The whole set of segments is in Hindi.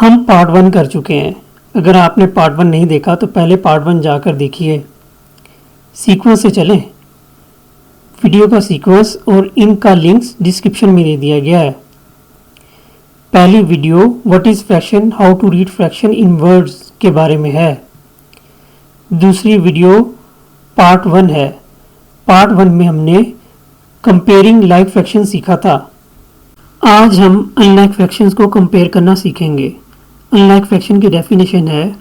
हम पार्ट 1 कर चुके हैं। अगर आपने पार्ट 1 नहीं देखा तो पहले पार्ट 1 जाकर देखिए। सीक्वेंस से चलें। वीडियो का सीक्वेंस और इनका लिंक्स डिस्क्रिप्शन में दे दिया गया है। पहली video what is fraction, how to read fraction in words के बारे में है। दूसरी वीडियो पार्ट 1 है। पार्ट 1 में हमने कंपेयरिंग लाइक फ्रैक्शन सीखा था। आज हम अनलाइक फ्रैक्शंस को कंपेयर करना सीखेंगे। अनलाइक फ्रैक्शन की डेफिनेशन है,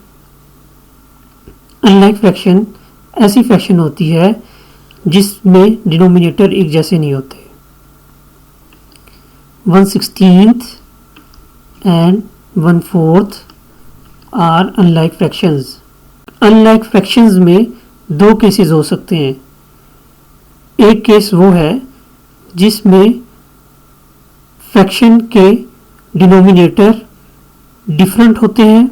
अनलाइक फ्रैक्शन ऐसी फ्रैक्शन होती है जिसमें डिनोमिनेटर एक जैसे नहीं होते। 1/16 and 1/4 are unlike fractions. Unlike fractions में दो केसेस हो सकते हैं। एक केस वो है जिसमें फ्रैक्शन के डिनोमिनेटर डिफरेंट होते हैं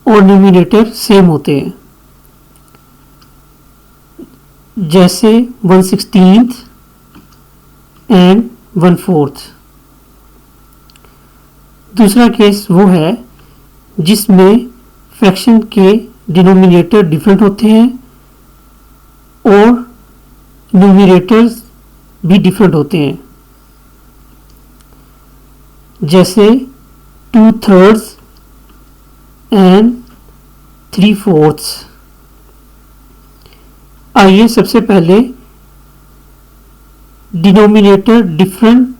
और न्यूमिनेटर सेम होते हैं, जैसे 1/16 एंड 1/4। दूसरा केस वो है जिसमें फ्रैक्शन के डिनोमिनेटर डिफरेंट होते हैं और न्यूमिनेटर्स भी डिफरेंट होते हैं, जैसे 2/3 एंड 3/4। आइए सबसे पहले डिनोमिनेटर डिफरेंट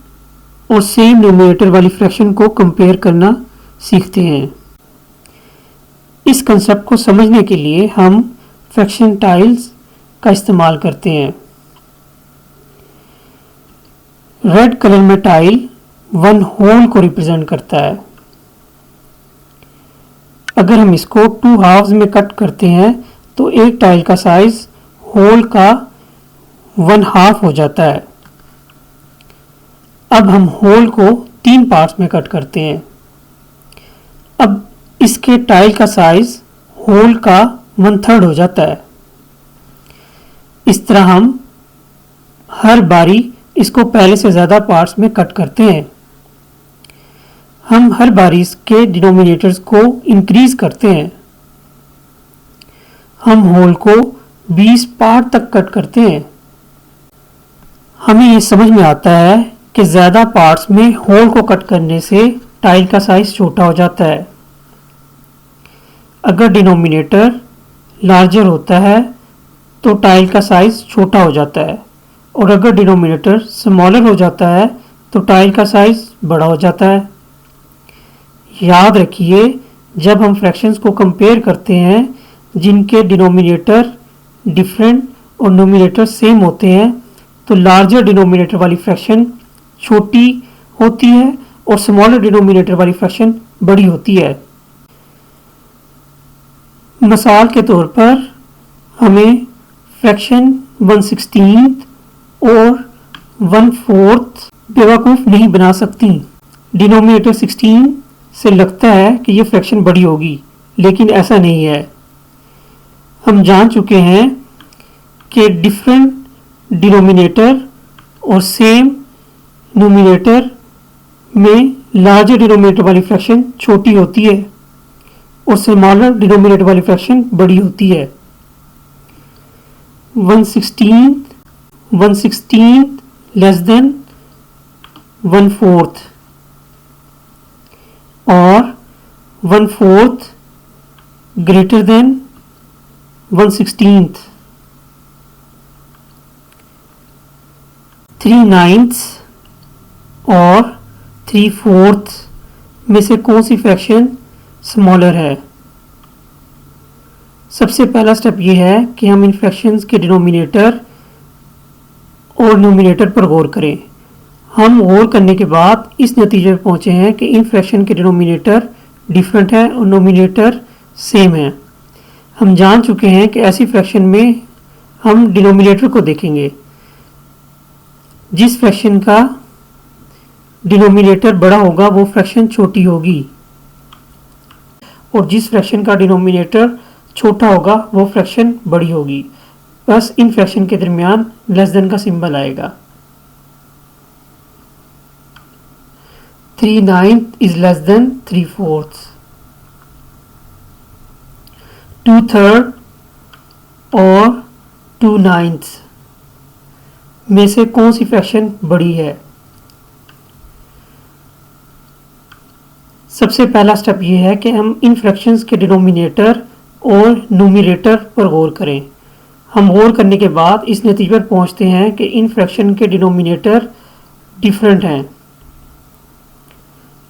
और सेम न्यूमिनेटर वाली फ्रैक्शन को कंपेयर करना सीखते हैं। इस कंसेप्ट को समझने के लिए हम फ्रैक्शन टाइल्स का इस्तेमाल करते हैं। रेड कलर में टाइल 1 होल को रिप्रेजेंट करता है। अगर हम इसको 2 हाफ्स में कट करते हैं तो एक टाइल का साइज होल का 1/2 हो जाता है। अब हम होल को 3 पार्ट्स में कट करते हैं। अब इसके टाइल का साइज होल का 1/3 हो जाता है। इस तरह हम हर बारी इसको पहले से ज़्यादा पार्ट्स में कट करते हैं। हम हर बारी इसके डिनोमिनेटर्स को इंक्रीज करते हैं। हम होल को 20 पार्ट तक कट करते हैं। हमें ये समझ में आता है कि ज़्यादा पार्ट्स में होल को कट करने से टाइल का साइज छोटा हो जाता है। अगर डिनोमिनेटर लार्जर होता है तो टाइल का साइज छोटा हो जाता है, और अगर डिनोमिनेटर स्मॉलर हो जाता है तो टाइल का साइज बड़ा हो जाता है। याद रखिए, जब हम फ्रैक्शंस को कंपेयर करते हैं जिनके डिनोमिनेटर डिफरेंट और न्यूमिनेटर सेम होते हैं तो लार्जर डिनोमिनेटर वाली फ्रैक्शन छोटी होती है और स्मॉलर डिनोमिनेटर वाली फ्रैक्शन बड़ी होती है। मिसाल के तौर पर हमें फ्रैक्शन 1/16 और 1/4 बेवकूफ़ नहीं बना सकती। डिनोमिनेटर 16 से लगता है कि ये फ्रैक्शन बड़ी होगी, लेकिन ऐसा नहीं है। हम जान चुके हैं कि डिफरेंट डिनोमिनेटर और सेम न्यूमिनेटर में लार्जर डिनोमिनेटर वाली फ्रैक्शन छोटी होती है और स्मॉलर डिनोमिनेटर वाली फ्रैक्शन बड़ी होती है। 1/16 लेस देन 1/4 और 1/4 ग्रेटर देन 1/16। 3/9 और 3/4 में से कौन सी फ्रैक्शन स्मॉलर है? सबसे पहला स्टेप ये है कि हम इन फ्रैक्शंस के डिनोमिनेटर और न्यूमिनेटर पर गौर करें। हम गौर करने के बाद इस नतीजे पर पहुंचे हैं कि इन फ्रैक्शन के डिनोमिनेटर डिफरेंट है और नोमिनेटर सेम है। हम जान चुके हैं कि ऐसी फ्रैक्शन में हम डिनोमिनेटर को देखेंगे। जिस फ्रैक्शन का डिनोमिनेटर बड़ा होगा वो फ्रैक्शन छोटी होगी, और जिस फ्रैक्शन का डिनोमिनेटर छोटा होगा वो फ्रैक्शन बड़ी होगी। बस इन फ्रैक्शन के दरमियान लेस देन का सिंबल आएगा। 3/9 is less than 3/4. 2/3 और 2/9 में से कौन सी फ्रैक्शन बड़ी है? सबसे पहला स्टेप ये है कि हम इन फ्रैक्शंस के डिनोमिनेटर और न्यूमरेटर पर गौर करें। हम गौर करने के बाद इस नतीजे पर पहुंचते हैं कि इन फ्रैक्शन के डिनोमिनेटर डिफरेंट हैं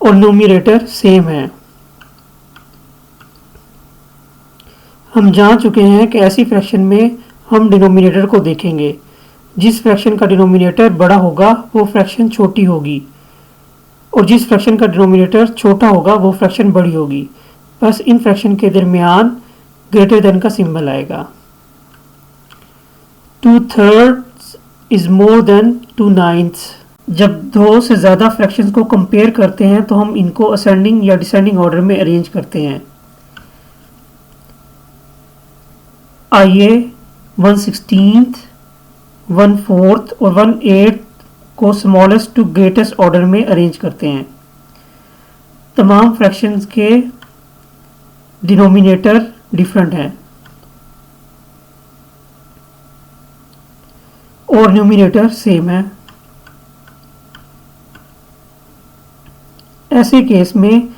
और न्यूमरेटर सेम है। हम जान चुके हैं कि ऐसी फ्रैक्शन में हम डिनोमिनेटर को देखेंगे। जिस फ्रैक्शन का डिनोमिनेटर बड़ा होगा वो फ्रैक्शन छोटी होगी और जिस फ्रैक्शन का डिनोमिनेटर छोटा होगा वो फ्रैक्शन बड़ी होगी। बस इन फ्रैक्शन के दरमियान ग्रेटर देन का सिंबल आएगा। 2/3 इज मोर देन 2/9। जब दो से ज़्यादा फ्रैक्शंस को कंपेयर करते हैं तो हम इनको असेंडिंग या डिसेंडिंग ऑर्डर में अरेंज करते हैं। आइए 1/16, 1/4 और 1/8 को स्मॉलेस्ट टू ग्रेटेस्ट ऑर्डर में अरेंज करते हैं। तमाम फ्रैक्शंस के डिनोमिनेटर डिफरेंट हैं और न्यूमरेटर सेम है। ऐसे केस में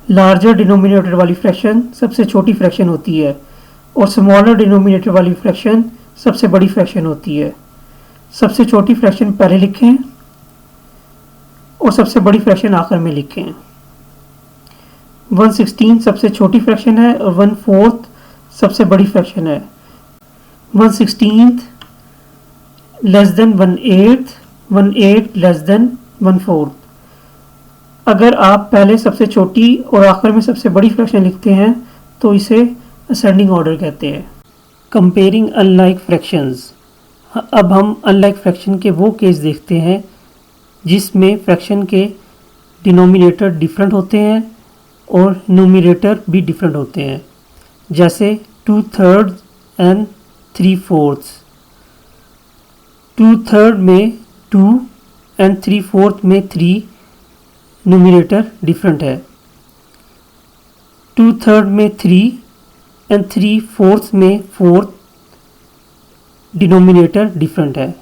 लार्जर डिनोमिनेटर वाली फ्रैक्शन सबसे छोटी फ्रैक्शन होती है और स्मॉलर डिनोमिनेटर वाली फ्रैक्शन सबसे बड़ी फ्रैक्शन होती है। सबसे छोटी फ्रैक्शन पहले लिखें और सबसे बड़ी फ्रैक्शन आखिर में लिखें। 1/16 सबसे छोटी फ्रैक्शन है और 1/4 सबसे बड़ी फ्रैक्शन है। 1/16 लेस देन 1/8, 1/8 लेस देन 1/4। अगर आप पहले सबसे छोटी और आखिर में सबसे बड़ी फ्रैक्शन लिखते हैं तो इसे असेंडिंग ऑर्डर कहते हैं। Comparing unlike fractions. अब हम अनलाइक फ्रैक्शन के वो केस देखते हैं जिसमें फ्रैक्शन के डिनोमिनेटर डिफरेंट होते हैं और न्यूमरेटर भी डिफरेंट होते हैं, जैसे 2/3 एंड 3/4। 2/3 में 2 एंड 3/4 में 3 न्यूमरेटर डिफरेंट है। 2/3 में 3 एंड 3/4 में 4 डिनोमिनेटर डिफरेंट है।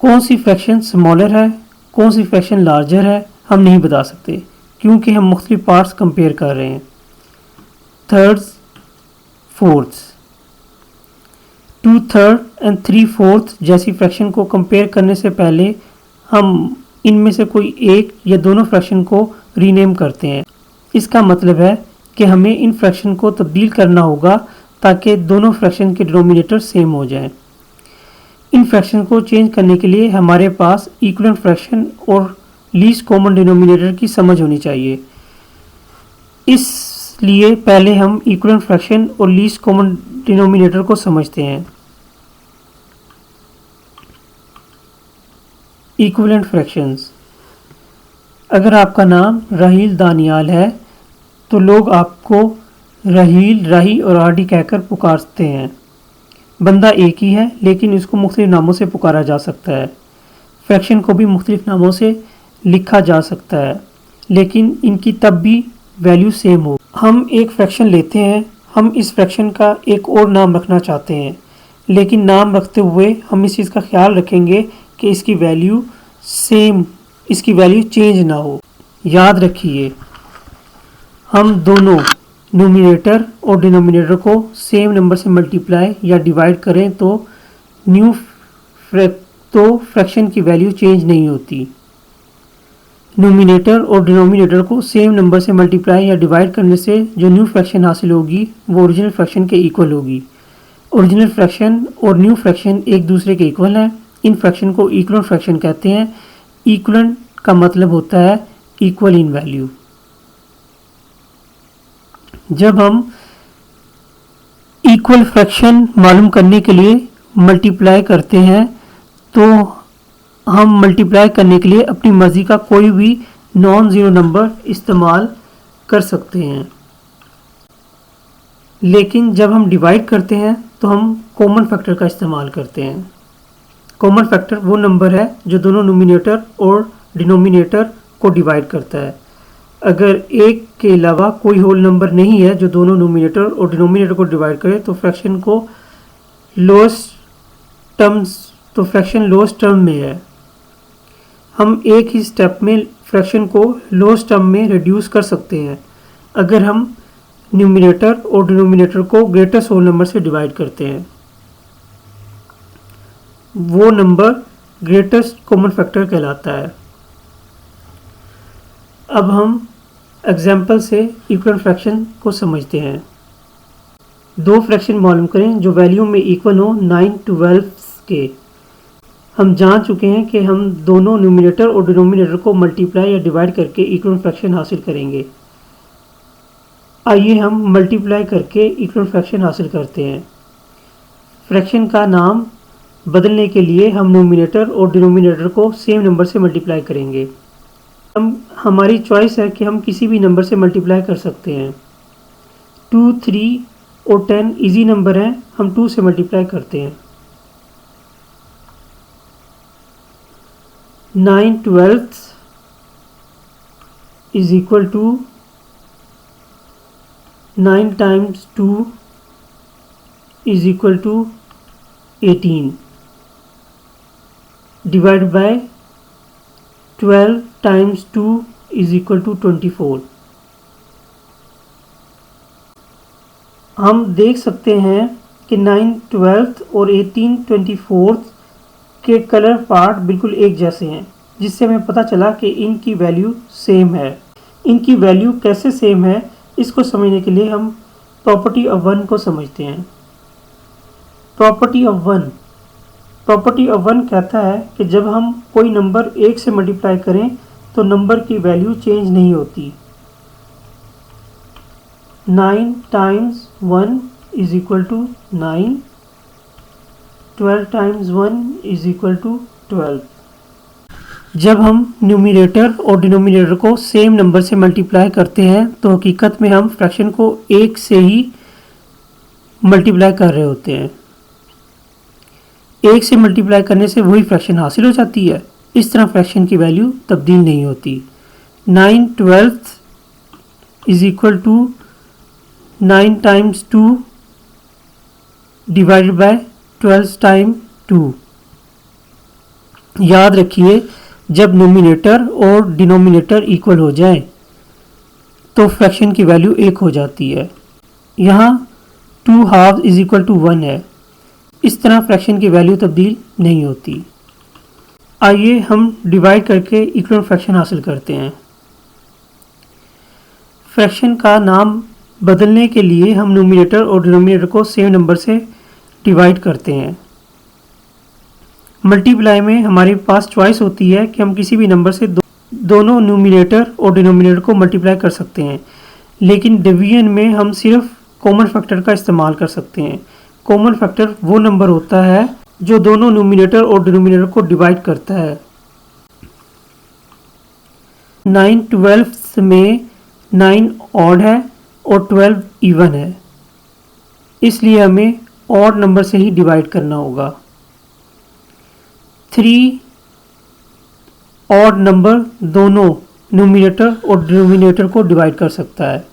कौन सी फ्रैक्शन स्मॉलर है, कौन सी फ्रैक्शन लार्जर है, हम नहीं बता सकते क्योंकि हम मुख्तलिफ पार्ट्स कंपेयर कर रहे हैं। Thirds, fourths. 2/3 एंड 3/4 जैसी फ्रैक्शन को कंपेयर करने से पहले हम इनमें से कोई एक या दोनों फ्रैक्शन को रीनेम करते हैं। इसका मतलब है कि हमें इन फ्रैक्शन को तब्दील करना होगा ताकि दोनों फ्रैक्शन के डिनोमिनेटर सेम हो जाएं। इन फ्रैक्शन को चेंज करने के लिए हमारे पास इक्विवेलेंट फ्रैक्शन और लीस्ट कॉमन डिनोमिनेटर की समझ होनी चाहिए। इसलिए पहले हम इक्विवेलेंट फ्रैक्शन और लीस्ट कॉमन डिनोमिनेटर को समझते हैं। Equivalent fractions. अगर आपका नाम राहील दानियाल है तो लोग आपको राहील, राही और आरडी कहकर पुकारते हैं। बंदा एक ही है लेकिन इसको मुख्तलिफ नामों से पुकारा जा सकता है। फ्रैक्शन को भी मुख्तलिफ नामों से लिखा जा सकता है लेकिन इनकी तब भी वैल्यू सेम हो। हम एक फ्रैक्शन लेते हैं, हम इस फ्रैक्शन का एक और नाम रखना चाहते हैं लेकिन नाम रखते हुए हम इस चीज़ का ख्याल रखेंगे कि इसकी वैल्यू चेंज ना हो। याद रखिए, हम दोनों न्यूमरेटर और डिनोमिनेटर को सेम नंबर से मल्टीप्लाई या डिवाइड करें तो फ्रैक्शन की वैल्यू चेंज नहीं होती। न्यूमरेटर और डिनोमिनेटर को सेम नंबर से मल्टीप्लाई या डिवाइड करने से जो न्यू फ्रैक्शन हासिल होगी वो ओरिजिनल फ्रैक्शन के इक्वल होगी। ओरिजिनल फ्रैक्शन और न्यू फ्रैक्शन एक दूसरे के इक्वल हैं। इन फ्रैक्शन को इक्विवेलेंट फ्रैक्शन कहते हैं। इक्विवेलेंट का मतलब होता है इक्वल इन वैल्यू। जब हम इक्वल फ्रैक्शन मालूम करने के लिए मल्टीप्लाई करते हैं तो हम मल्टीप्लाई करने के लिए अपनी मर्ज़ी का कोई भी नॉन ज़ीरो नंबर इस्तेमाल कर सकते हैं, लेकिन जब हम डिवाइड करते हैं तो हम कॉमन फैक्टर का इस्तेमाल करते हैं। कॉमन फैक्टर वो नंबर है जो दोनों न्यूमरेटर और डिनोमिनेटर को डिवाइड करता है। अगर एक के अलावा कोई होल नंबर नहीं है जो दोनों न्यूमिनेटर और डिनोमिनेटर को डिवाइड करे तो फ्रैक्शन लोएस्ट टर्म में है। हम एक ही स्टेप में फ्रैक्शन को लोएस्ट टर्म में रिड्यूस कर सकते हैं अगर हम न्यूमिनेटर और डिनोमिनेटर को ग्रेटेस्ट होल नंबर से डिवाइड करते हैं। वो नंबर ग्रेटेस्ट कॉमन फैक्टर कहलाता है। अब हम एग्जाम्पल से इक्वल फ्रैक्शन को समझते हैं। दो फ्रैक्शन मालूम करें जो वैल्यू में इक्वल हो 9/12 के। हम जान चुके हैं कि हम दोनों न्यूमिनेटर और डिनोमिनेटर को मल्टीप्लाई या डिवाइड करके इक्वल फ्रैक्शन हासिल करेंगे। आइए हम मल्टीप्लाई करके इक्वल फ्रैक्शन हासिल करते हैं। फ्रैक्शन का नाम बदलने के लिए हम न्यूमिनेटर और डिनोमिनेटर को सेम नंबर से मल्टीप्लाई करेंगे। हमारी चॉइस है कि हम किसी भी नंबर से मल्टीप्लाई कर सकते हैं। 2, 3 और 10 इजी नंबर हैं, हम 2 से मल्टीप्लाई करते हैं। 9/12 is equal to 9 times 2 is equal to 18 divided by 12 times 2 is equal to 24। हम देख सकते हैं कि 9/12 और 18/24 के कलर पार्ट बिल्कुल एक जैसे हैं, जिससे हमें पता चला कि इनकी वैल्यू सेम है। इनकी वैल्यू कैसे सेम है इसको समझने के लिए हम प्रॉपर्टी ऑफ 1 को समझते हैं। प्रॉपर्टी ऑफ 1 कहता है कि जब हम कोई नंबर 1 से मल्टीप्लाई करें तो नंबर की वैल्यू चेंज नहीं होती। 9 times 1 is equal to 9, 12 times 1 is equal to 12। जब हम न्यूमिनेटर और डिनोमिनेटर को सेम नंबर से मल्टीप्लाई करते हैं तो हकीकत में हम फ्रैक्शन को 1 से ही मल्टीप्लाई कर रहे होते हैं। 1 से मल्टीप्लाई करने से वही फ्रैक्शन हासिल हो जाती है। इस तरह फ्रैक्शन की वैल्यू तब्दील नहीं होती। 9/12 is equal to 9 times 2 divided by 12 times 2। याद रखिए, जब नोमिनेटर और डिनोमिनेटर इक्वल हो जाए तो फ्रैक्शन की वैल्यू 1 हो जाती है। यहाँ 2 halves इज इक्वल टू 1 है। इस तरह फ्रैक्शन की वैल्यू तब्दील नहीं होती। आइए हम डिवाइड करके इक्वल फ्रैक्शन हासिल करते हैं। फ्रैक्शन का नाम बदलने के लिए हम न्यूमिनेटर और डिनोमिनेटर को सेम नंबर से डिवाइड करते हैं। मल्टीप्लाई में हमारे पास चॉइस होती है कि हम किसी भी नंबर से दोनों न्यूमिनेटर और डिनोमिनेटर को मल्टीप्लाई कर सकते हैं, लेकिन डिवीजन में हम सिर्फ कॉमन फैक्टर का इस्तेमाल कर सकते हैं। कॉमन फैक्टर वो नंबर होता है जो दोनों न्यूमिनेटर और डिनोमिनेटर को डिवाइड करता है। 9/12 में 9 ऑड है और 12 इवन है, इसलिए हमें ऑड नंबर से ही डिवाइड करना होगा। 3 ऑड नंबर दोनों न्यूमिनेटर और डिनोमिनेटर को डिवाइड कर सकता है।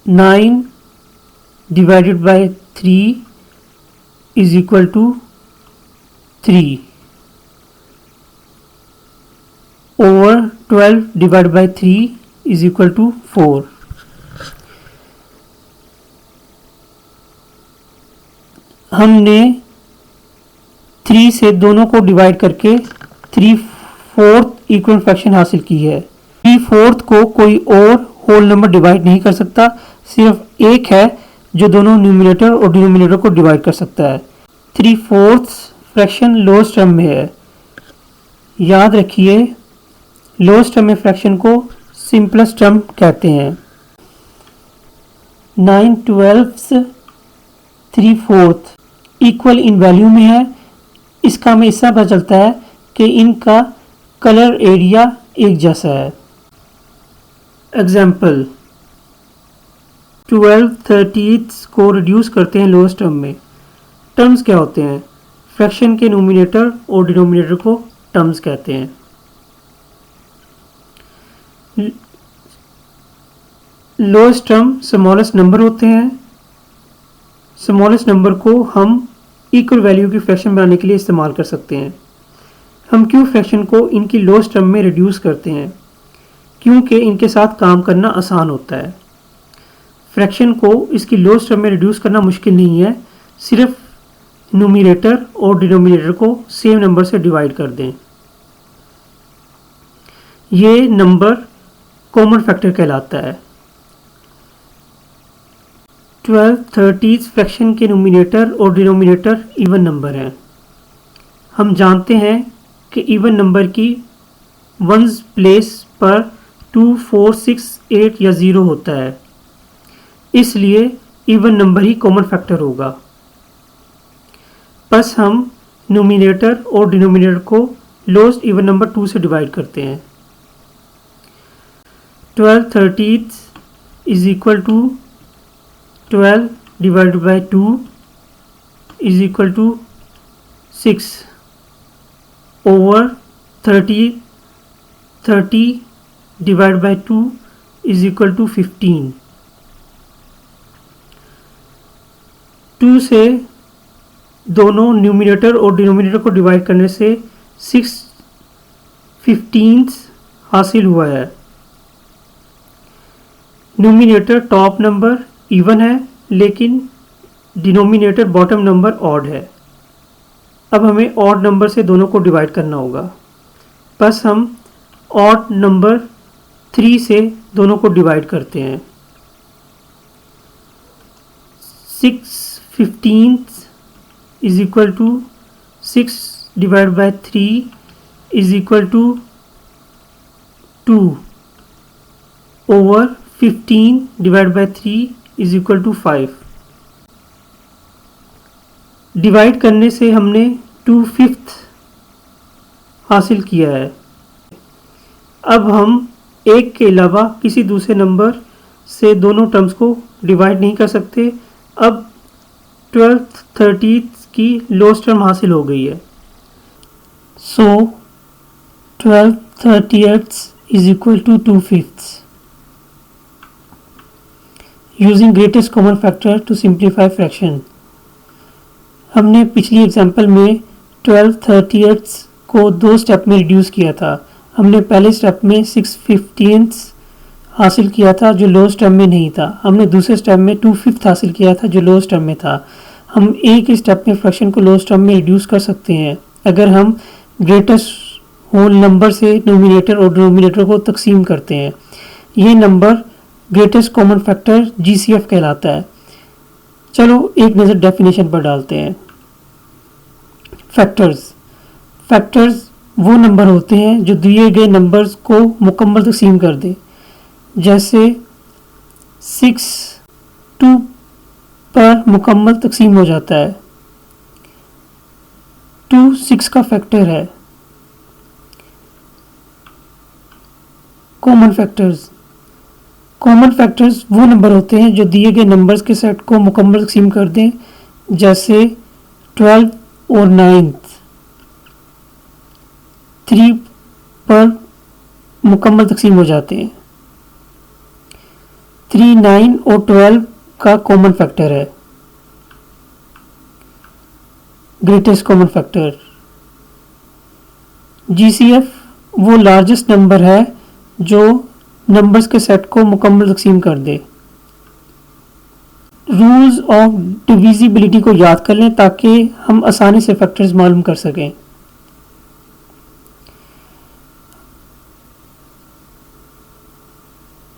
9 divided by 3 is equal to 3 over 12 divided by 3 is equal to 4। हमने 3 से दोनों को डिवाइड करके 3/4 इक्वल फ्रैक्शन हासिल की है। 3/4 को कोई और होल नंबर डिवाइड नहीं कर सकता, सिर्फ एक है जो दोनों न्यूमिनेटर और डिनोमिनेटर को डिवाइड कर सकता है। 3/4 फ्रैक्शन लोएस्ट टर्म में है। याद रखिए, लोएस्ट टर्म में फ्रैक्शन को सिंपलेस्ट टर्म कहते हैं। 9/12 3/4 इक्वल इन वैल्यू में है। इसका हमें इससे पता चलता है कि इनका कलर एरिया एक जैसा है। एग्जाम्पल, 12/30 को रिड्यूस करते हैं लोएस्ट टर्म में। टर्म्स क्या होते हैं? फ्रैक्शन के न्यूमिनेटर और डिनोमिनेटर को टर्म्स कहते हैं। लोएस्ट टर्म स्मॉलेस्ट नंबर होते हैं। स्मॉलेस्ट नंबर को हम इक्वल वैल्यू की फ्रैक्शन बनाने के लिए इस्तेमाल कर सकते हैं। हम क्यू फ्रैक्शन को इनकी लोएस्ट टर्म में रिड्यूस करते हैं क्योंकि इनके साथ काम करना आसान होता है। फ्रैक्शन को इसकी लोएस्ट टर्म में रिड्यूस करना मुश्किल नहीं है, सिर्फ न्यूमरेटर और डिनोमिनेटर को सेम नंबर से डिवाइड कर दें। ये नंबर कॉमन फैक्टर कहलाता है। 12/30 फ्रैक्शन के न्यूमरेटर और डिनोमिनेटर इवन नंबर हैं। हम जानते हैं कि इवन नंबर की वंस प्लेस पर 2, 4, 6, 8 या 0 होता है, इसलिए इवन नंबर ही कॉमन फैक्टर होगा। बस हम न्यूमरेटर और डिनोमिनेटर को लोएस्ट इवन नंबर 2 से डिवाइड करते हैं। 12/30 is equal to 12 divided by 2 is equal to 6 over 30 divide by 2 is equal to 15। 2 से दोनों न्यूमरेटर और डिनोमिनेटर को डिवाइड करने से 6/15 हासिल हुआ है। न्यूमरेटर टॉप नंबर इवन है लेकिन डिनोमिनेटर बॉटम नंबर ऑड है। अब हमें ऑड नंबर से दोनों को डिवाइड करना होगा। बस हम ऑड नंबर 3 से दोनों को डिवाइड करते हैं। 6/15 is equal to 6 divide by 3 is equal to 2 over 15 divide by 3 is equal to 5। Divide करने से हमने 2/5 हासिल किया है। अब हम एक के अलावा किसी दूसरे नंबर से दोनों टर्म्स को डिवाइड नहीं कर सकते। अब 12/30 की लोएस्ट टर्म हासिल हो गई है। So 12/30 is equal to 2/5। Using greatest common factor to simplify fraction. हमने पिछली एग्जांपल में 12/30 को 2 स्टेप में रिड्यूस किया था। हमने पहले स्टेप में 6/15 हासिल किया था जो लोएस्ट टर्म में नहीं था। हमने दूसरे स्टेप में 2/5 हासिल किया था जो लोएस्ट टर्म में था। हम एक ही स्टेप में फ्रैक्शन को लोएस्ट टर्म में रिड्यूस कर सकते हैं अगर हम ग्रेटेस्ट होल नंबर से न्यूमरेटर और डिनोमिनेटर को तकसीम करते हैं। ये number greatest common factor GCF कहलाता है। चलो एक नज़र डेफिनेशन पर डालते हैं। फैक्टर्स वो नंबर होते हैं जो दिए गए नंबर्स को मुकम्मल तकसीम कर दे। जैसे 6 2 पर मुकम्मल तकसीम हो जाता है। 2 6 का फैक्टर है। कॉमन फैक्टर्स वो नंबर होते हैं जो दिए गए नंबर्स के सेट को मुकम्मल तकसीम कर दें। जैसे 12 और 9 3 पर मुकम्मल तकसीम हो जाते हैं। 3 9 और 12 का कॉमन फैक्टर है। ग्रेटेस्ट कॉमन फैक्टर GCF वो लार्जेस्ट नंबर है जो नंबर्स के सेट को मुकम्मल तकसीम कर दे। रूल्स ऑफ डिविजिबिलिटी को याद कर लें ताकि हम आसानी से फैक्टर्स मालूम कर सकें।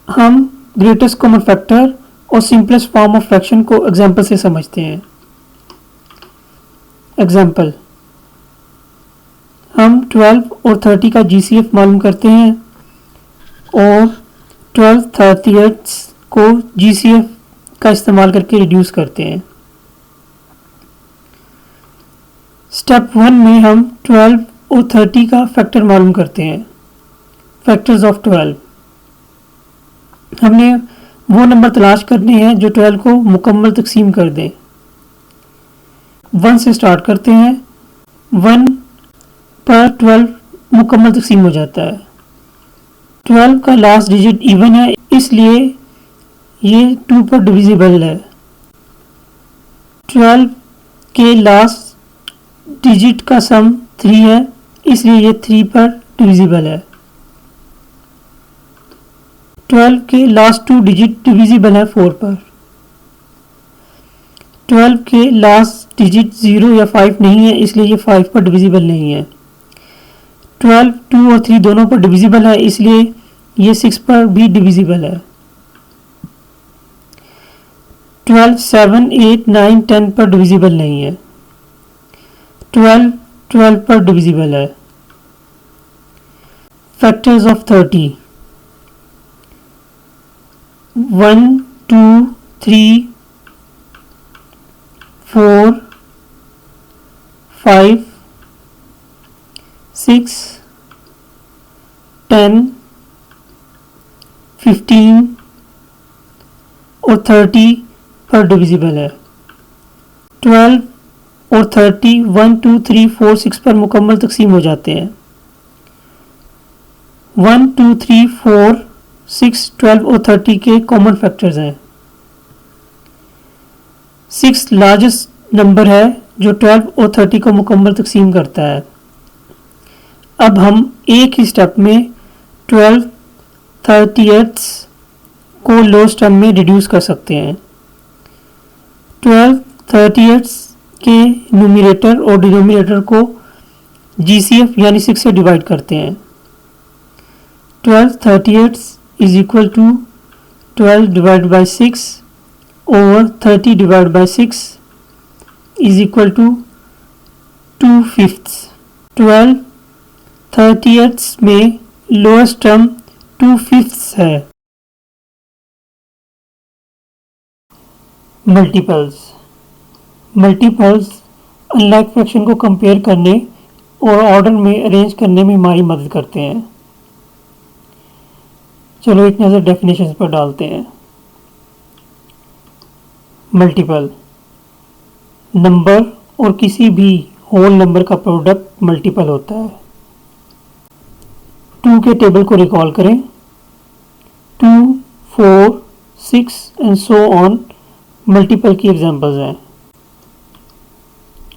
हम ग्रेटेस्ट कॉमन फैक्टर और सिंपलेस्ट फॉर्म ऑफ फ्रैक्शन को एग्जाम्पल से समझते हैं। एग्जाम्पल, हम 12 और 30 का GCF मालूम करते हैं और 12/30 को GCF का इस्तेमाल करके रिड्यूस करते हैं। स्टेप 1 में हम 12 और 30 का फैक्टर मालूम करते हैं। फैक्टर्स ऑफ 12, हमने वो नंबर तलाश करने हैं जो 12 को मुकम्मल तकसीम कर दें। 1 से स्टार्ट करते हैं। 1 पर 12 मुकम्मल तकसीम हो जाता है। 12 का लास्ट डिजिट इवन है, इसलिए ये 2 पर डिविजिबल है। 12 के लास्ट डिजिट का सम 3 है, इसलिए ये 3 पर डिविजिबल है। 12 के लास्ट 2 डिजिट डिविजिबल है 4 पर। 12 के लास्ट डिजिट 0 या 5 नहीं है, इसलिए ये 5 पर डिविजिबल नहीं है। 12 2 और 3 दोनों पर डिविजिबल है, इसलिए ये 6 पर भी डिविजिबल है। 12 7 8 9 10 पर डिविजिबल नहीं है। 12 12 पर डिविजिबल है। फैक्टर्स ऑफ 30 1 2 3 4 5 6 10 15 और 30 पर डिविजिबल है। 12 और 30 1 2 3 4 6 पर मुकम्मल तकसीम हो जाते हैं। 1 2 3 4 6 12 और 30 के कॉमन फैक्टर्स हैं। 6 लार्जेस्ट नंबर है जो 12 और 30 को मुकम्मल तकसीम करता है। अब हम एक ही स्टेप में 12 38 को लोएस्ट टर्म में रिड्यूस कर सकते हैं। 12 38 के न्यूमरेटर और डिनोमिनेटर को GCF यानी 6 से डिवाइड करते हैं। 12 38 is equal to 12 divide by 6 over 30 divide by 6 is equal to 2/5। 12 38 में लोएस्ट टर्म 2/5 है। मल्टीपल्स अनलाइक फ्रैक्शन को कंपेयर करने और ऑर्डर में अरेंज करने में हमारी मदद करते हैं। चलो एक नज़र डेफिनेशंस पर डालते हैं। मल्टीपल नंबर और किसी भी होल नंबर का प्रोडक्ट मल्टीपल होता है। 2 के टेबल को रिकॉल करें। 2 4 6 एंड सो ऑन मल्टीपल की एग्जांपल्स हैं।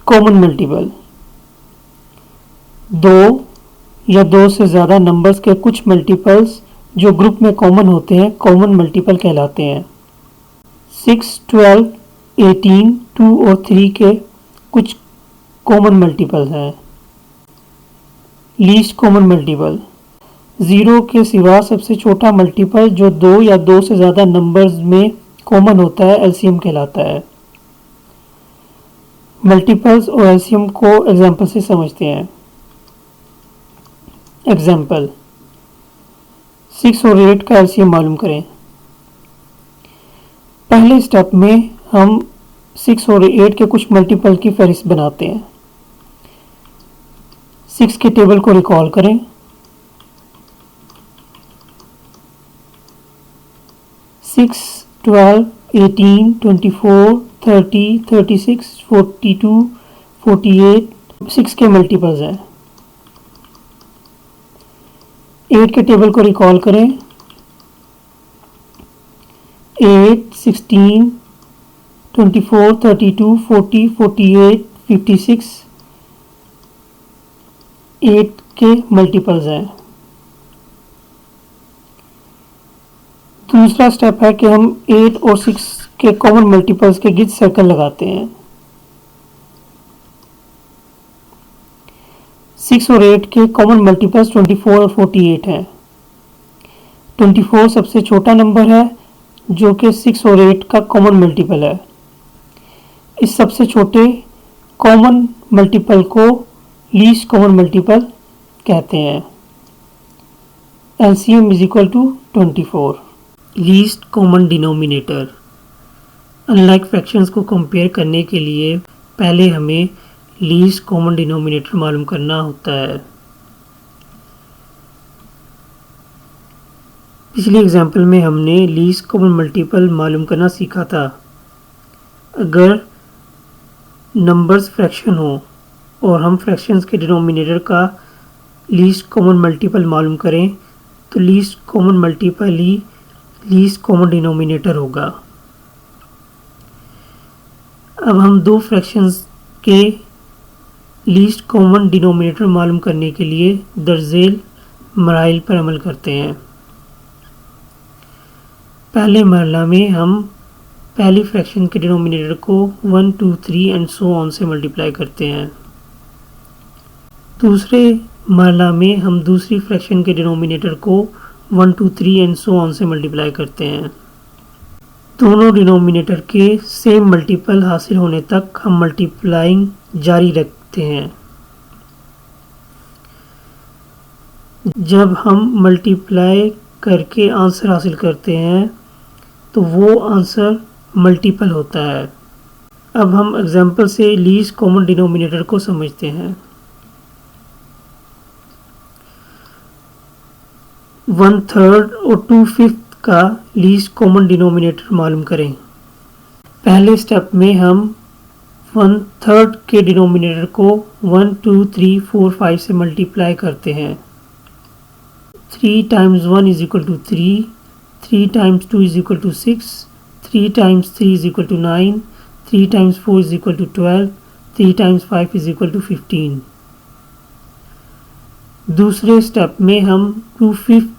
कॉमन मल्टीपल 2 या 2 से ज़्यादा नंबर्स के कुछ मल्टीपल्स जो ग्रुप में कॉमन होते हैं कॉमन मल्टीपल कहलाते हैं। 6 12 18 2 और 3 के कुछ कॉमन मल्टीपल्स हैं। लीस्ट कॉमन मल्टीपल 0 के सिवा सबसे छोटा मल्टीपल जो 2 या 2 से ज़्यादा नंबर्स में कॉमन होता है LCM कहलाता है। मल्टीपल्स और LCM को एग्जाम्पल से समझते हैं। एग्जाम्पल 6 और 8 का LCM मालूम करें। पहले स्टेप में हम 6 और 8 के कुछ मल्टीपल की फहरिस्त बनाते हैं। 6 के टेबल को रिकॉल करें। 6 12 18 24 30 36 42 48 6 के मल्टीपल्स हैं। 8 के टेबल को रिकॉल करें। 8 16 24 32 40 48 56 8 के मल्टीपल्स हैं। दूसरा स्टेप है कि हम 8 और 6 के कॉमन मल्टीपल्स के गिर्द सर्कल लगाते हैं। 6 और 8 के कॉमन मल्टीपल्स 24 और 48 हैं। 24 सबसे छोटा नंबर है जो कि 6 और 8 का कॉमन मल्टीपल है। इस सबसे छोटे कॉमन मल्टीपल को लीस्ट कॉमन मल्टीपल कहते हैं। LCM is equal to 24। Least common denominator unlike fractions को कंपेयर करने के लिए पहले हमें लीस्ट कॉमन डिनोमिनेटर मालूम करना होता है। पिछली एग्जांपल में हमने लीस्ट कॉमन मल्टीपल मालूम करना सीखा था। अगर नंबर्स फ्रैक्शन हो और हम फ्रैक्शंस के डिनोमिनेटर का लीस्ट कॉमन मल्टीपल मालूम करें तो लीस्ट कॉमन मल्टीपल ही लीस्ट कॉमन डिनोमिनेटर होगा। अब हम दो फ्रैक्शंस के लीस्ट कॉमन डिनोमिनेटर मालूम करने के लिए दर्जेल मराइल पर अमल करते हैं। पहले मरला में हम पहली फ्रैक्शन के डिनोमिनेटर को 1, 2, 3 एंड सो ऑन से मल्टीप्लाई करते हैं। दूसरे मरला में हम दूसरी फ्रैक्शन के डिनोमिनेटर को 1, 2, 3 एंड सो ऑन से मल्टीप्लाई करते हैं। दोनों डिनोमिनेटर के सेम मल्टीपल हासिल होने तक हम मल्टीप्लाइंग जारी रखते हैं। जब हम मल्टीप्लाई करके आंसर हासिल करते हैं तो वो आंसर मल्टीपल होता है। अब हम एग्जाम्पल से लीस्ट कॉमन डिनोमिनेटर को समझते हैं। 1/3 और 2/5 का लीस्ट कॉमन डिनोमिनेटर मालूम करें। पहले स्टेप में हम 1/3 के डिनोमिनेटर को 1, 2, 3, 4, 5 से मल्टीप्लाई करते हैं। 3 times 1 is equal to 3, 3 times 2 is equal to 6, 3 times 3 is equal to 9, 3 times 4 is equal to 12, 3 times 5 is equal to 15। दूसरे स्टेप में हम 2/5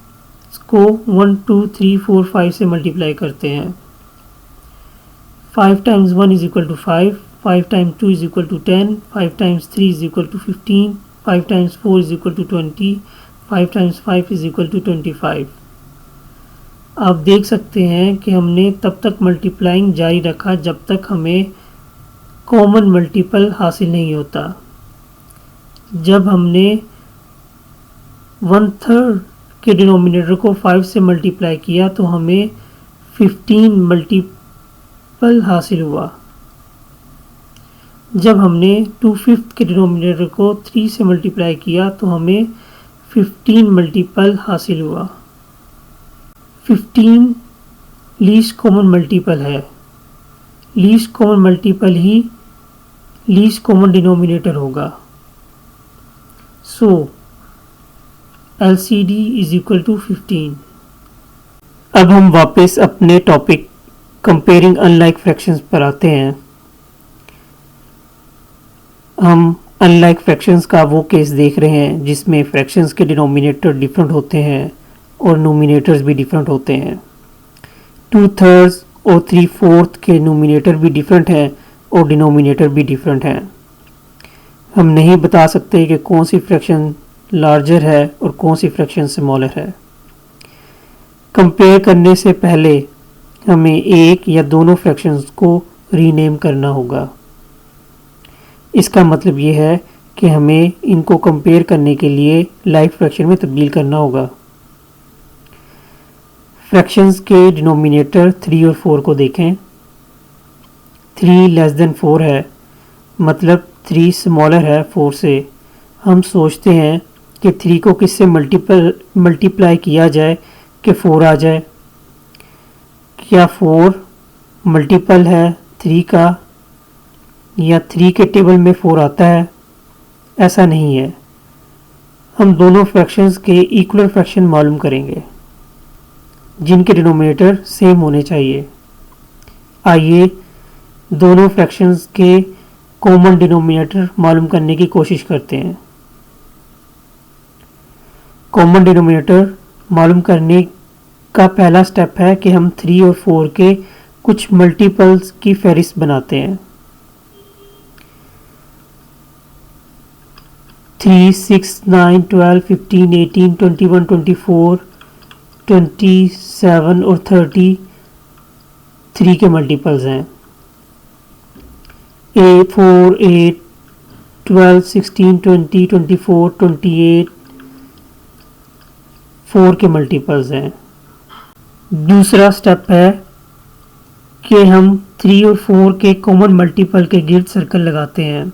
को 1, 2, 3, 4, 5 से मल्टीप्लाई करते हैं। 5 times 1 is equal to 5, 5 times 2 is equal to 10, 5 times 3 is equal to 15, 5 times 4 is equal to 20, 5 times 5 is equal to 25। आप देख सकते हैं कि हमने तब तक मल्टीप्लाइंग जारी रखा जब तक हमें कॉमन मल्टीपल हासिल नहीं होता। जब हमने 1/3 के डिनोमिनेटर को 5 से मल्टीप्लाई किया तो हमें 15 मल्टीपल हासिल हुआ। जब हमने 2/5 के डिनोमिनेटर को 3 से मल्टीप्लाई किया तो हमें 15 मल्टीपल हासिल हुआ। 15 लीस्ट कॉमन मल्टीपल है। लीस्ट कॉमन मल्टीपल ही लीस्ट कॉमन डिनोमिनेटर होगा। सो LCD इज इक्वल टू 15। अब हम वापस अपने टॉपिक कंपेयरिंग अनलाइक फ्रैक्शंस पर आते हैं। हम अनलाइक फ्रैक्शंस का वो केस देख रहे हैं जिसमें फ्रैक्शंस के डिनोमिनेटर डिफरेंट होते हैं और नोमिनेटर्स भी डिफरेंट होते हैं। 2/3 और 3/4 के नोमिनेटर भी डिफरेंट हैं और डिनोमिनेटर भी डिफरेंट हैं। हम नहीं बता सकते कि कौन सी फ्रैक्शन लार्जर है और कौन सी फ्रैक्शन स्मॉलर है। कंपेयर करने से पहले हमें एक या दोनों फ्रैक्शंस को रीनेम करना होगा। इसका मतलब ये है कि हमें इनको कंपेयर करने के लिए लाइक फ्रैक्शन में तब्दील करना होगा। फ्रैक्शंस के डिनोमिनेटर 3 और 4 को देखें। 3 लेस देन 4 है, मतलब 3 स्मॉलर है 4 से। हम सोचते हैं कि 3 को किससे मल्टीप्लाई किया जाए कि 4 आ जाए। क्या 4 मल्टीपल है 3 का या 3 के टेबल में 4 आता है? ऐसा नहीं है। हम दोनों फ्रैक्शंस के इक्वल फ्रैक्शन मालूम करेंगे जिनके डिनोमिनेटर सेम होने चाहिए। आइए दोनों फ्रैक्शंस के कॉमन डिनोमिनेटर मालूम करने की कोशिश करते हैं। कॉमन डिनोमिनेटर मालूम करने का पहला स्टेप है कि हम 3 और 4 के कुछ मल्टीपल्स की फहरिस्त बनाते हैं। 3, 6, 9, 12, 15, 18, 21, 24, 27 और 30 3 के मल्टीपल्स हैं। 4, 8, 12, 16, 20, 24, 28 4 के मल्टीपल्स हैं। दूसरा स्टेप है कि हम 3 और 4 के कॉमन मल्टीपल के गिर्द सर्कल लगाते हैं।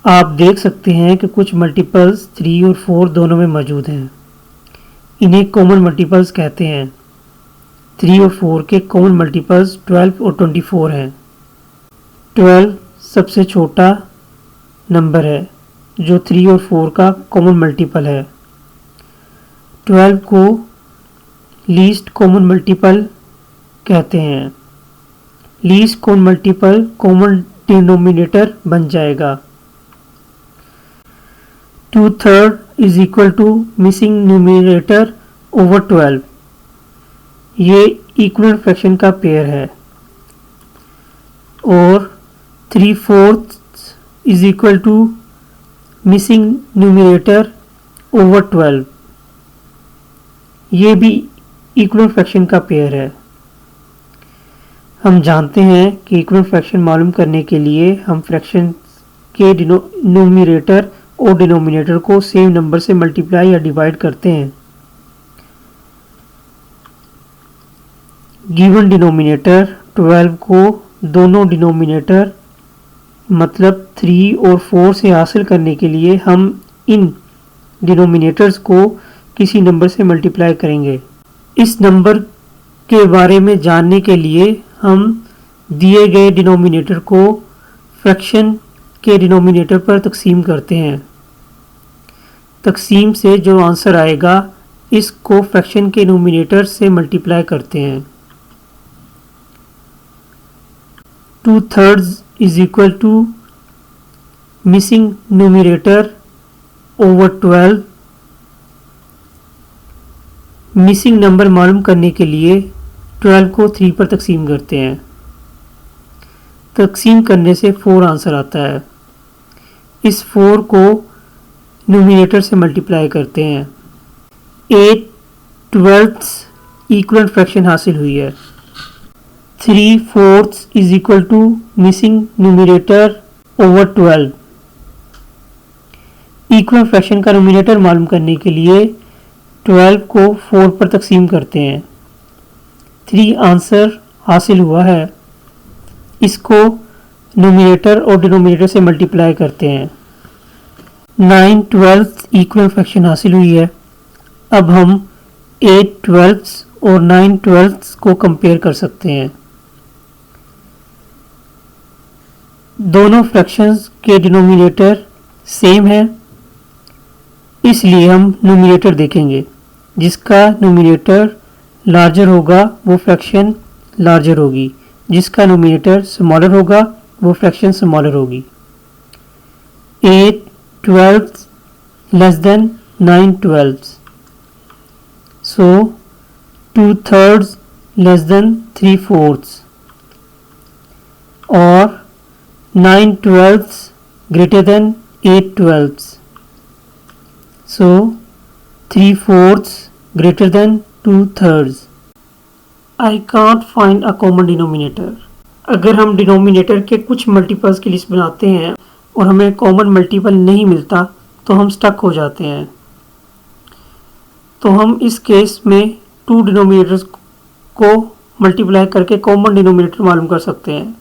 आप देख सकते हैं कि कुछ मल्टीपल्स 3 और 4 दोनों में मौजूद हैं। इन्हें कॉमन मल्टीपल्स कहते हैं। 3 और 4 के कॉमन मल्टीपल्स 12 और 24 हैं। 12 सबसे छोटा नंबर है जो 3 और 4 का कॉमन मल्टीपल है। 12 को लीस्ट कॉमन मल्टीपल कहते हैं। Least common multiple common denominator बन जाएगा। 2/3 is equal to missing numerator over 12। ये इक्वल फ्रैक्शन का पेयर है। और 3/4 is equal to missing numerator over 12। ये भी इक्वल फ्रैक्शन का पेयर है। हम जानते हैं कि इक्वल फ्रैक्शन मालूम करने के लिए हम फ्रैक्शन के न्यूमरेटर और डिनोमिनेटर को सेम नंबर से मल्टीप्लाई या डिवाइड करते हैं। गिवन डिनोमिनेटर 12 को दोनों डिनोमिनेटर मतलब 3 और 4 से हासिल करने के लिए हम इन डिनोमिनेटर्स को किसी नंबर से मल्टीप्लाई करेंगे। इस नंबर के बारे में जानने के लिए हम दिए गए डिनोमिनेटर को फ्रैक्शन के डिनोमिनेटर पर तकसीम करते हैं। तकसीम से जो आंसर आएगा इसको फ्रैक्शन के न्यूमिनेटर से मल्टीप्लाई करते हैं। 2/3 is equal to missing numerator over 12। Missing number मालूम करने के लिए 12 को 3 पर तकसीम करते हैं। तकसीम करने से 4 आंसर आता है। इस 4 को न्यूमिनेटर से मल्टीप्लाई करते हैं। 8/12 इक्वल फ्रैक्शन हासिल हुई है। 3/4 is equal to missing numerator over 12। Equal fraction का न्यूमिनेटर मालूम करने के लिए 12 को 4 पर तकसीम करते हैं। 3 आंसर हासिल हुआ है। इसको न्यूमिनेटर और डिनोमिनेटर से मल्टीप्लाई करते हैं। 9/12 इक्वल फ्रैक्शन हासिल हुई है। अब हम 8/12 और 9/12 को कंपेयर कर सकते हैं। दोनों फ्रैक्शंस के डिनोमिनेटर सेम है, इसलिए हम न्यूमिनेटर देखेंगे। जिसका न्यूमिनेटर लार्जर होगा वो फ्रैक्शन लार्जर होगी, जिसका न्यूमिनेटर स्मॉलर होगा वो फ्रैक्शन स्मॉलर होगी। 8/12 लेस देन 9/12, सो 2/3 लेस देन 3/4 और 9/12 greater than 8/12, so 3/4 greater than 2/3. I can't find a common denominator. अगर हम डिनोमिनेटर के कुछ मल्टीपल्स की लिस्ट बनाते हैं और हमें कॉमन मल्टीपल नहीं मिलता तो हम स्टक हो जाते हैं। तो हम इस केस में 2 डिनोमिनेटर्स को मल्टीप्लाई करके कॉमन डिनोमिनेटर मालूम कर सकते हैं।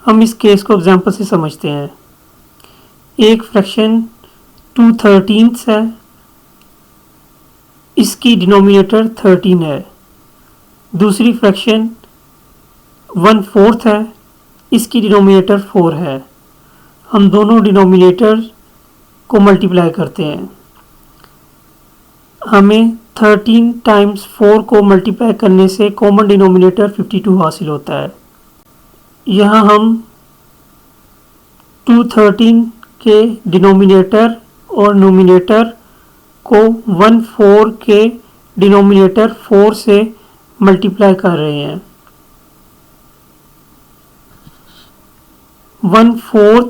हम इस केस को एग्जांपल से समझते हैं। एक फ्रैक्शन 2/13 है, इसकी डिनोमिनेटर 13 है। दूसरी फ्रैक्शन 1/4 है, इसकी डिनोमिनेटर 4 है। हम दोनों डिनोमिनेटर को मल्टीप्लाई करते हैं। हमें 13 टाइम्स 4 को मल्टीप्लाई करने से कॉमन डिनोमिनेटर 52 हासिल होता है। यहाँ हम 2/13 के डिनोमिनेटर और न्यूमिनेटर को 1/4 के डिनोमिनेटर 4 से मल्टीप्लाई कर रहे हैं। 1/4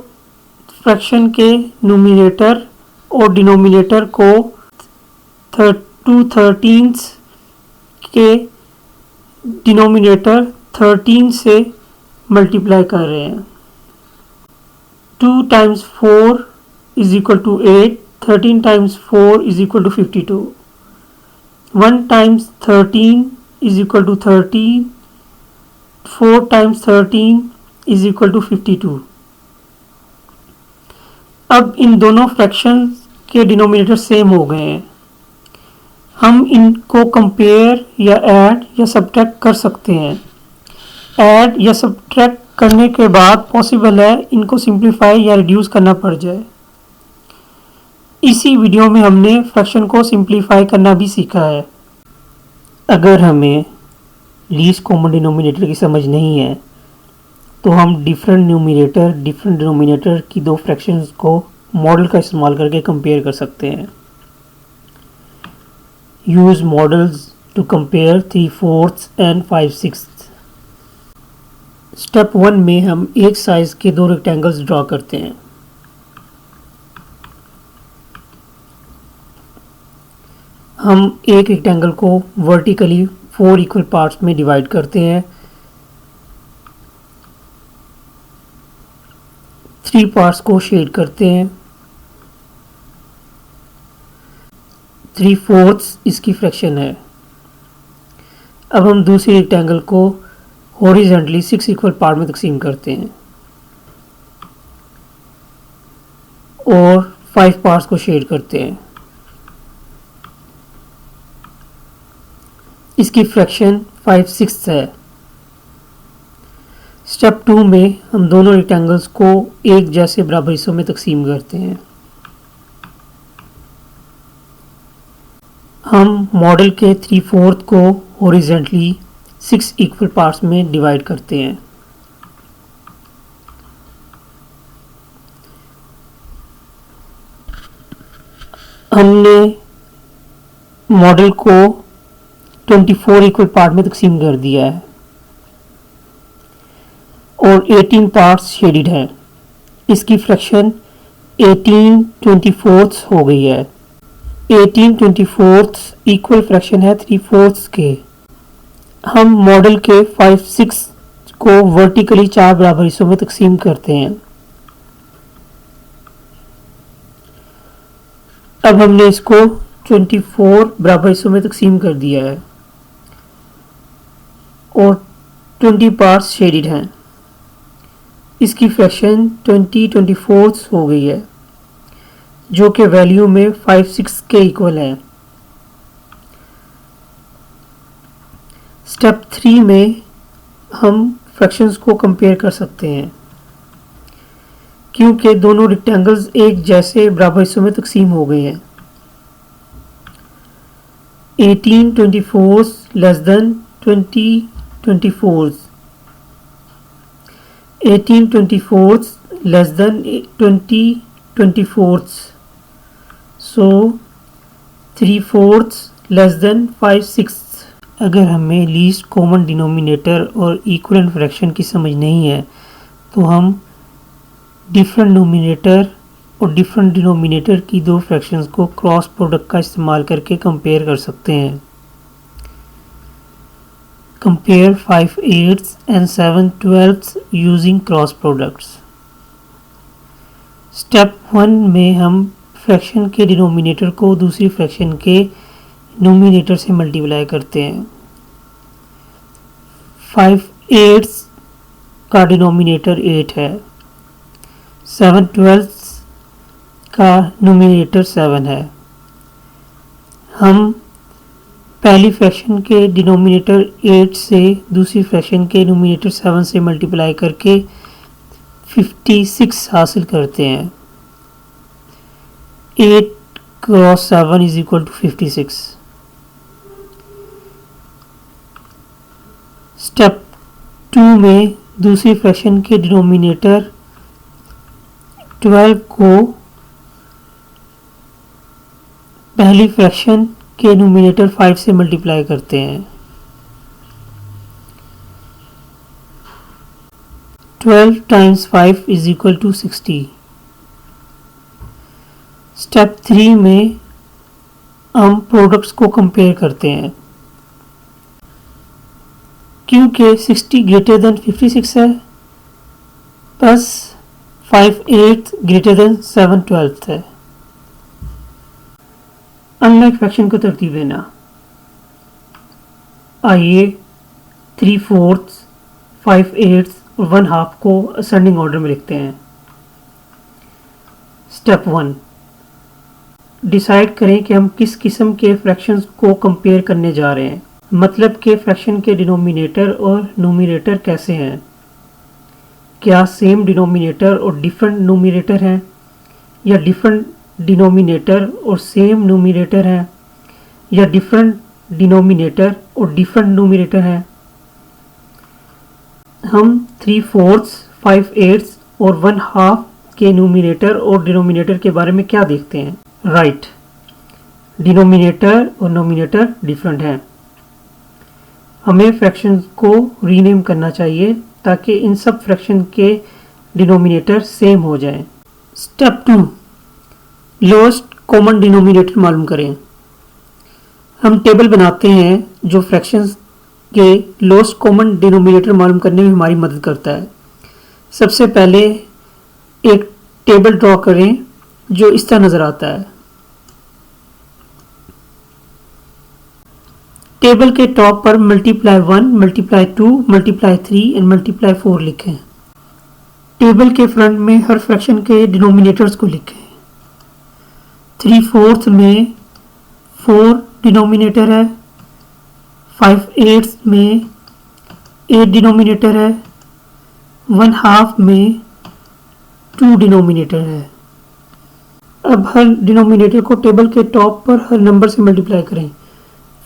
फ्रैक्शन के न्यूमिनेटर और डिनोमिनेटर को 2/13 के डिनोमिनेटर 13 से मल्टीप्लाई कर रहे हैं। 2 times 4 is equal to 8, 13 times 4 is equal to 52, 1 times 13 is equal to 13, 4 times 13 is equal to 52। अब इन दोनों फ्रैक्शन के डिनोमिनेटर सेम हो गए हैं। हम इनको कंपेयर या ऐड या सब्ट्रैक्ट कर सकते हैं। ऐड या सब्ट्रैक्ट करने के बाद पॉसिबल है इनको सिंप्लीफाई या रिड्यूस करना पड़ जाए। इसी वीडियो में हमने फ्रैक्शन को सिंप्लीफाई करना भी सीखा है। अगर हमें लीस्ट कॉमन डिनोमिनेटर की समझ नहीं है तो हम डिफरेंट डिनोमिनेटर की दो फ्रैक्शंस को मॉडल का इस्तेमाल करके कंपेयर कर सकते हैं। Use models to compare 3/4 and 5/6। Step 1 में हम एक साइज के दो रेक्टेंगल्स ड्रॉ करते हैं। हम एक रेक्टेंगल को वर्टिकली 4 इक्वल पार्ट्स में डिवाइड करते हैं। 3 पार्ट्स को शेड करते हैं। 3/4 इसकी फ्रैक्शन है। अब हम दूसरी रेक्टेंगल को हॉरिजॉन्टली 6 इक्वल पार्ट में तकसीम करते हैं और 5 पार्ट्स को शेड करते हैं। इसकी फ्रैक्शन 5/6 है। स्टेप 2 में हम दोनों रेक्टेंगल्स को एक जैसे बराबर हिस्सों में तकसीम करते हैं। हम मॉडल के 3/4 को हॉरिजॉन्टली 6 इक्वल पार्ट्स में डिवाइड करते हैं। हमने मॉडल को 24 इक्वल पार्ट में तकसीम कर दिया है और 18 पार्ट्स शेडेड हैं। इसकी फ्रैक्शन 18/24 हो गई है। 18/24 इक्वल फ्रैक्शन है 3/4 के। हम मॉडल के 5/6 को वर्टिकली 4 बराबर हिस्सों में तकसीम करते हैं। अब हमने इसको 24 बराबर हिस्सों में तकसीम कर दिया है और 20 पार्ट्स शेडेड हैं। इसकी फ्रैक्शन 20/24 हो गई है जो कि वैल्यू में 5/6 के इक्वल है। स्टेप 3 में हम फ्रैक्शंस को कंपेयर कर सकते हैं क्योंकि दोनों रेक्टेंगल्स एक जैसे बराबर हिस्सों में तकसीम हो गए हैं। 18/24 लेस देन 20/24, 18/24 लेस देन 20/24, सो 3/4 लेस देन 5/6। अगर हमें लीस्ट कॉमन डिनोमिनेटर और इक्वलेंट फ्रैक्शन की समझ नहीं है तो हम डिफरेंट नोमिनेटर और डिफरेंट डिनोमिनेटर की दो फ्रैक्शंस को क्रॉस प्रोडक्ट का इस्तेमाल करके कंपेयर कर सकते हैं। Compare 5/8 and 7/12 using cross products. Step 1 में हम फ्रैक्शन के डिनोमिनेटर को दूसरी फ्रैक्शन के नोमिनेटर से मल्टीप्लाई करते हैं। 5/8 का डिनोमिनेटर 8 है। 7/12 का नोमिनेटर 7 है। हम पहली फ्रैक्शन के डिनोमिनेटर 8 से दूसरी फ्रैक्शन के नोमिनेटर 7 से मल्टीप्लाई करके 56 हासिल करते हैं। 8 cross 7 is equal to 56। Step 2 में दूसरी फ्रैक्शन के डिनोमिनेटर 12 को पहली फ्रैक्शन के नोमिनेटर 5 से मल्टीप्लाई करते हैं। 12 times 5 is equal to 60। Step 3 में हम प्रोडक्ट्स को कंपेयर करते हैं। क्योंकि 60 ग्रेटर देन 56 है प्लस 5/8 ग्रेटर देन 7/12 है। अनलाइक फ्रैक्शन को तरतीब देना। आइए 3/4, 5/8 और 1/2 को असेंडिंग ऑर्डर में लिखते हैं। स्टेप 1, डिसाइड करें कि हम किस किस्म के फ्रैक्शंस को कंपेयर करने जा रहे हैं। मतलब कि फ्रैक्शन के डिनोमिनेटर और नोमिनेटर कैसे हैं। क्या सेम डिनोमिनेटर और डिफरेंट नोमिनेटर हैं या डिफरेंट डिनोमिनेटर और सेम न्यूमरेटर है, या डिफरेंट डिनोमिनेटर और डिफरेंट न्यूमरेटर है। हम 3/4, 5/8 और 1/2 के न्यूमरेटर और डिनोमिनेटर के बारे में क्या देखते हैं? राइट, डिनोमिनेटर और नोमिनेटर डिफरेंट हैं। हमें फ्रैक्शन को रीनेम करना चाहिए ताकि इन सब फ्रैक्शन के डिनोमिनेटर सेम हो जाएं। स्टेप 2, लोएस्ट कॉमन डिनोमिनेटर मालूम करें। हम टेबल बनाते हैं जो फ्रैक्शंस के लोएस्ट कॉमन डिनोमिनेटर मालूम करने में हमारी मदद करता है। सबसे पहले एक टेबल ड्रॉ करें जो इस तरह नज़र आता है। टेबल के टॉप पर multiply 1, multiply 2, multiply 3 and multiply 4 लिखें। टेबल के फ्रंट में हर फ्रैक्शन के डिनोमिनेटर्स को लिखें। 3/4 में 4 डिनोमिनेटर है, 5/8 में 8 डिनोमिनेटर है, 1/2 में 2 डिनोमिनेटर है। अब हर डिनोमिनेटर को टेबल के टॉप पर हर नंबर से मल्टीप्लाई करें।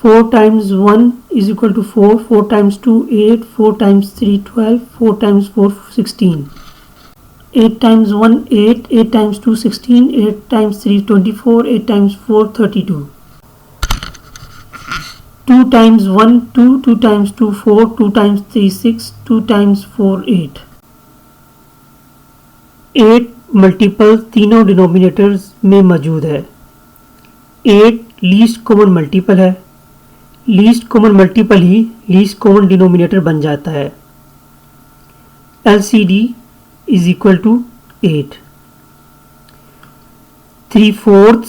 4 times 1 is equal to 4, 4 times 2 8, 4 times 3 12, 4 times 4 16, 8 times 1 8, 8 times 2 16, 8 times 3 24, 8 times 4 32, 2 times 1 2, 2 times 2 4, 2 times 3 6, 2 times 4 8। 8 multiple तीनों डिनोमिनेटर्स में मौजूद है। 8 लीस्ट कॉमन मल्टीपल है, लीस्ट कॉमन मल्टीपल ही लीस्ट कॉमन डिनोमिनेटर बन जाता है। LCD is equal to 8। 3/4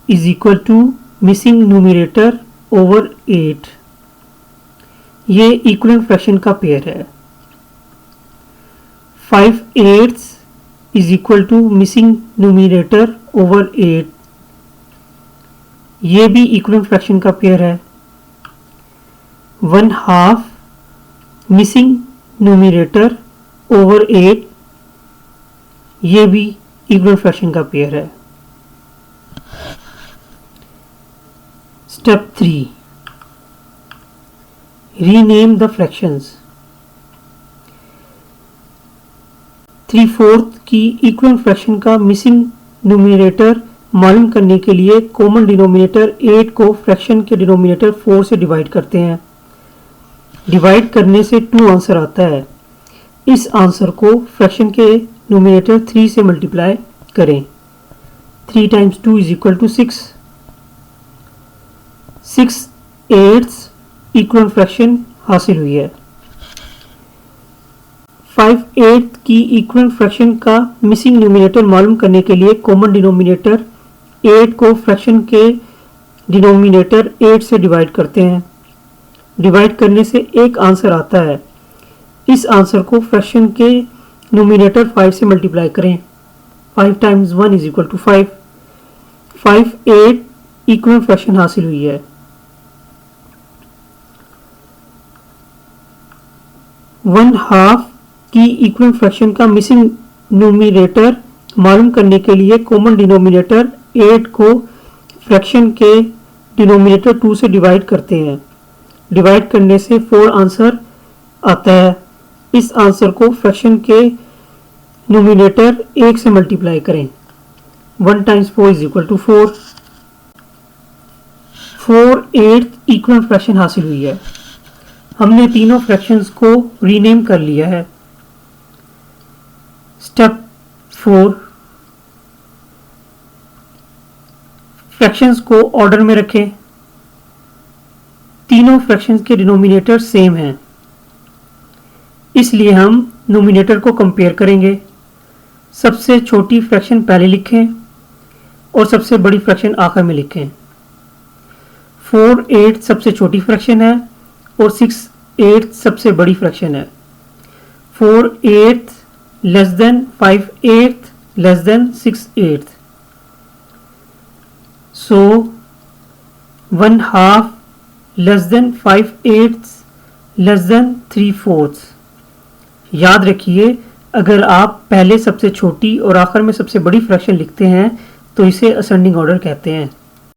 is equal to missing numerator over 8। ये इक्विवेलेंट फ्रैक्शन का पेयर है। 5/8 is equal to missing numerator over 8। ये भी इक्विवेलेंट फ्रैक्शन का पेयर है। 1/2 मिसिंग न्यूमरेटर ओवर 8, ये भी इक्विवेलेंट फ्रैक्शन का पेयर है। Step 3, rename the fractions. 3/4 की इक्विवेलेंट फ्रैक्शन का मिसिंग न्यूमरेटर मालूम करने के लिए कॉमन डिनोमिनेटर 8 को फ्रैक्शन के डिनोमिनेटर 4 से डिवाइड करते हैं। डिवाइड करने से 2 आंसर आता है। इस आंसर को फ्रैक्शन के न्यूमरेटर 3 से मल्टीप्लाई करें। 3 times 2 is equal to 6। 6/8 equivalent fraction हासिल हुई है। 5/8 की इक्विवेलेंट फ्रैक्शन का मिसिंग न्यूमरेटर मालूम करने के लिए कॉमन डिनोमिनेटर 8 को फ्रैक्शन के डिनोमिनेटर 8 से डिवाइड करते हैं। डिवाइड करने से एक आंसर आता है। इस आंसर को फ्रैक्शन के न्यूमरेटर 5 से मल्टीप्लाई करें। 5 times 1 is equal to 5। 5/8 equivalent fraction हासिल हुई है। 1/2 की इक्विवेलेंट फ्रैक्शन का मिसिंग न्यूमरेटर मालूम करने के लिए कॉमन डिनोमिनेटर 8 को फ्रैक्शन के डिनोमिनेटर 2 से डिवाइड करते हैं। डिवाइड करने से 4 आंसर आता है। इस आंसर को फ्रैक्शन के न्यूमरेटर 1 से मल्टीप्लाई करें। 1 times 4 is equal to 4। 4/8 equivalent fraction हासिल हुई है। हमने तीनों फ्रैक्शंस को रीनेम कर लिया है। स्टेप 4, फ्रैक्शंस को ऑर्डर में रखें। तीनों फ्रैक्शंस के डिनोमिनेटर सेम हैं, इसलिए हम नोमिनेटर को कंपेयर करेंगे। सबसे छोटी फ्रैक्शन पहले लिखें और सबसे बड़ी फ्रैक्शन आखिर में लिखें। 4/8 सबसे छोटी फ्रैक्शन है और 6/8 सबसे बड़ी फ्रैक्शन है। 4/8 लेस देन 5/8 लेस देन 6/8। सो 1/2 लेस देन 5/8 लेस देन 3/4। याद रखिए, अगर आप पहले सबसे छोटी और आखिर में सबसे बड़ी फ्रैक्शन लिखते हैं तो इसे असेंडिंग ऑर्डर कहते हैं।